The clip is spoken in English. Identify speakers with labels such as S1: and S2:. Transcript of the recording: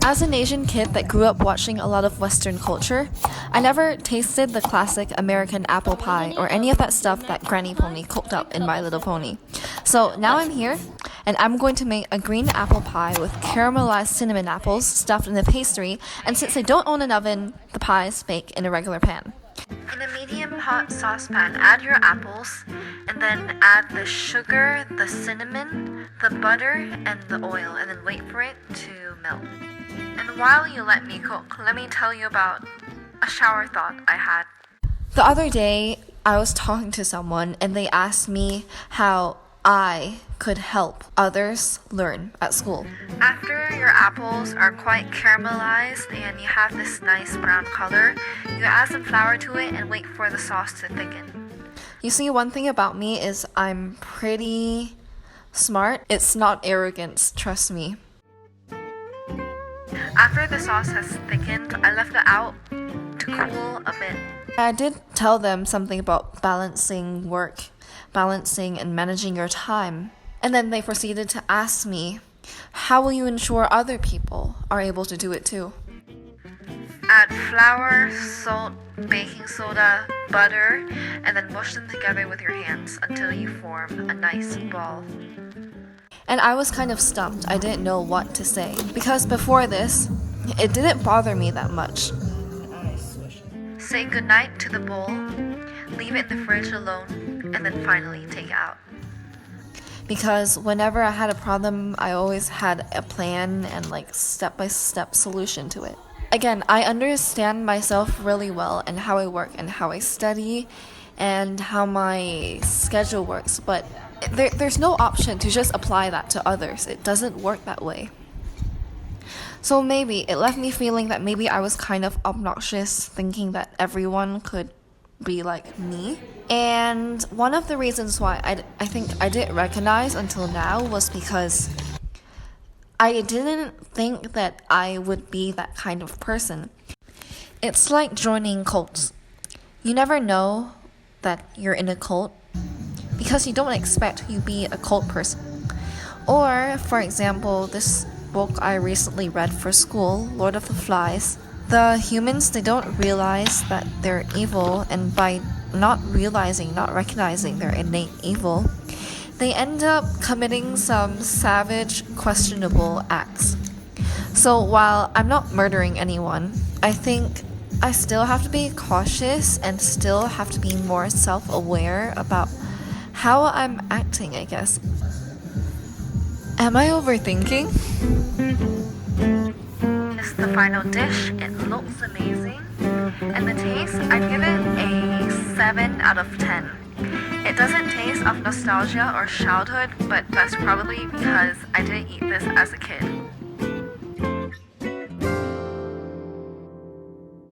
S1: As an Asian kid that grew up watching a lot of Western culture, I never tasted the classic American apple pie or any of that stuff that Granny Pony cooked up in My Little Pony. So now I'm here, and I'm going to make a green apple pie with caramelized cinnamon apples stuffed in the pastry, and since I don't own an oven, the pies bake in a regular pan. In a medium hot saucepan, add your apples, and then add the sugar, the cinnamon, the butter, and the oil, and then wait for it to melt. And while you let me cook, let me tell you about a shower thought I had. The other day, I was talking to someone, and they asked me how I could help others learn at school. After your apples are quite caramelized and you have this nice brown color, you add some flour to it and wait for the sauce to thicken. You see, one thing about me is I'm pretty smart. It's not arrogance, trust me. After the sauce has thickened, I left it out to cool a bit. I did tell them something about balancing work, balancing and managing your time. And then they proceeded to ask me, how will you ensure other people are able to do it too? Add flour, salt, baking soda, butter, and then mush them together with your hands until you form a nice ball. And I was kind of stumped. I didn't know what to say. Because before this, it didn't bother me that much. Say goodnight to the bowl, leave it in the fridge alone, and then finally take it out. Because whenever I had a problem, I always had a plan and step-by-step solution to it. Again, I understand myself really well and how I work and how I study and how my schedule works, but there's no option to just apply that to others. It doesn't work that way. So maybe it left me feeling that maybe I was kind of obnoxious, thinking that everyone could be like me. And one of the reasons why I think I didn't recognize until now was because I didn't think that I would be that kind of person. It's like joining cults. You never know that you're in a cult because you don't expect you be a cult person. Or, for example, this book I recently read for school, Lord of the Flies. The humans, they don't realize that they're evil, and by not recognizing their innate evil, they end up committing some savage, questionable acts. So while I'm not murdering anyone, I think I still have to be cautious and still have to be more self-aware about how I'm acting, I guess. Am I overthinking? This is the final dish. It looks amazing. And the taste, I'd give it a 7 out of 10. It doesn't taste of nostalgia or childhood, but that's probably because I didn't eat this as a kid.